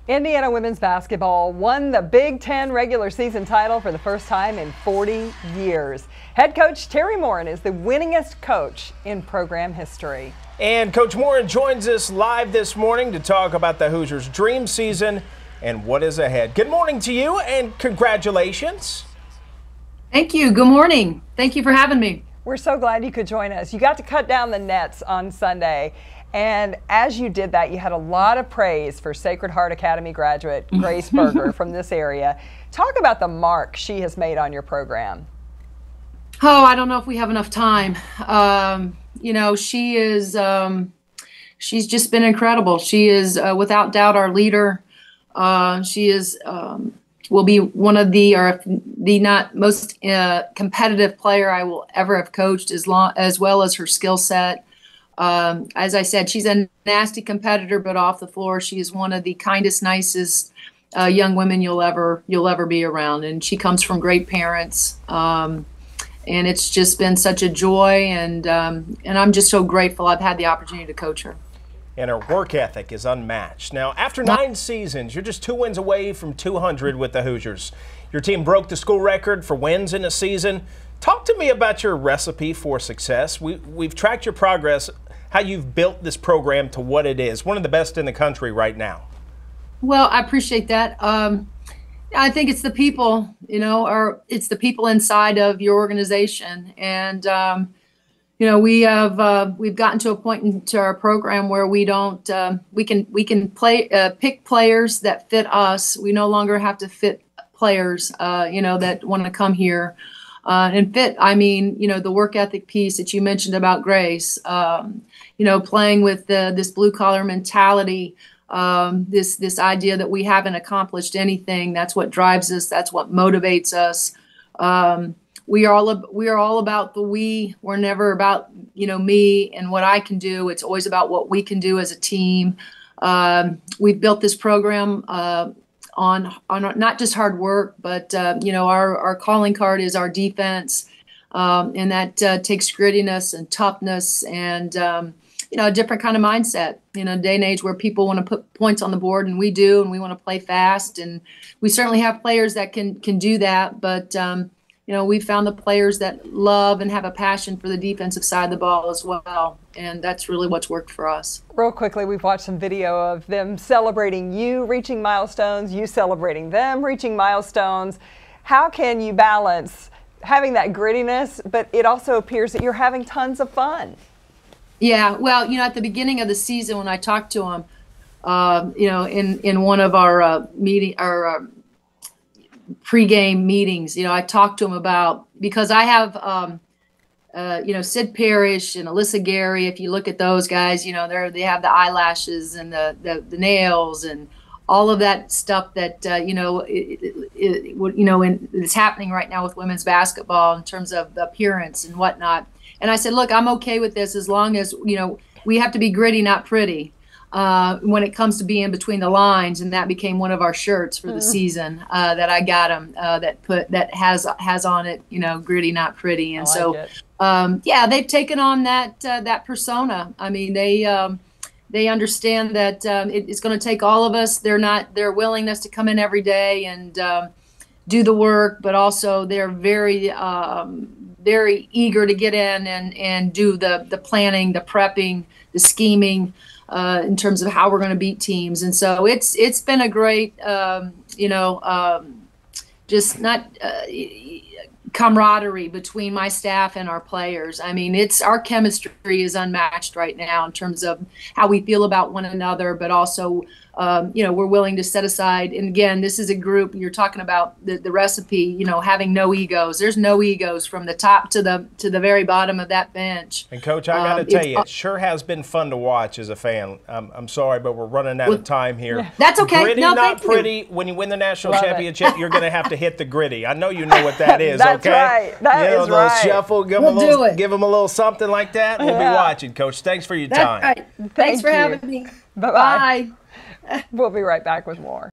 Indiana women's basketball won the Big Ten regular season title for the first time in 40 years. Head coach Teri Moren is the winningest coach in program history. And Coach Moren joins us live this morning to talk about the Hoosiers' dream season and what is ahead. Good morning to you and congratulations. Thank you. Good morning. Thank you for having me. We're so glad you could join us. You got to cut down the nets on Sunday. And as you did that, you had a lot of praise for Sacred Heart Academy graduate Grace Berger from this area. Talk about the mark she has made on your program. Oh, I don't know if we have enough time. You know, she is, she's just been incredible. She is without doubt our leader. She is, will be one of the, or the not most competitive player I will ever have coached, as well as her skill set. As I said, she's a nasty competitor, but off the floor, she is one of the kindest, nicest young women you'll ever be around. And she comes from great parents, and it's just been such a joy. And I'm just so grateful I've had the opportunity to coach her. And her work ethic is unmatched. Now, after 9 seasons, you're just 2 wins away from 200 with the Hoosiers. Your team broke the school record for wins in a season. Talk to me about your recipe for success. We've tracked your progress, how you've built this program to what it is, one of the best in the country right now. Well, I appreciate that. I think it's the people, you know, or it's the people inside of your organization. And, you know, we've gotten to a point into our program where we don't, we can pick players that fit us. We no longer have to fit players, you know, that want to come here. And fit, I mean, you know, the work ethic piece that you mentioned about Grace, you know, playing with this blue collar mentality, this idea that we haven't accomplished anything. That's what drives us. That's what motivates us. We are all about the we. We're never about, you know, me and what I can do. It's always about what we can do as a team. We've built this program on not just hard work, but you know, our calling card is our defense, and that takes grittiness and toughness and you know, a different kind of mindset in a day and age where people want to put points on the board, and we do, and we want to play fast, and we certainly have players that can do that, but you know, we found the players that love and have a passion for the defensive side of the ball as well, and that's really what's worked for us. Real quickly, we've watched some video of them celebrating you reaching milestones, you celebrating them reaching milestones. How can you balance having that grittiness, but it also appears that you're having tons of fun? Yeah, well, you know, at the beginning of the season when I talked to them, you know, in one of our pregame meetings, you know, I talked to him about, because I have, you know, Sid Parrish and Alyssa Gary. If you look at those guys, you know, they have the eyelashes and the nails and all of that stuff that, you know, it's happening right now with women's basketball in terms of the appearance and whatnot. And I said, look, I'm okay with this as long as, you know, we have to be gritty, not pretty. When it comes to being between the lines, and that became one of our shirts for the season that I got them that has on it, you know, gritty, not pretty. And so, yeah, they've taken on that persona. I mean, they understand that it's going to take all of us. Their willingness to come in every day and do the work, but also they're very eager to get in and do the planning, the prepping, the scheming. In terms of how we're going to beat teams. And so it's been a great, you know, just not camaraderie between my staff and our players. I mean, our chemistry is unmatched right now in terms of how we feel about one another, but also, you know, we're willing to set aside. And again, this is a group, you're talking about the recipe, you know, having no egos. There's no egos from the top to the very bottom of that bench. And Coach, I got to tell you, it sure has been fun to watch as a fan. I'm sorry, but we're running out of time here. That's okay. Gritty, no, not pretty. When you win the national championship, you're going to have to hit the gritty. I know you know what that is. That's okay? Right. That is right. Shuffle, give them a little something like that. We'll be watching, Coach. Thanks for your time. Right. Thanks for having me. Bye-bye. Bye. We'll be right back with more.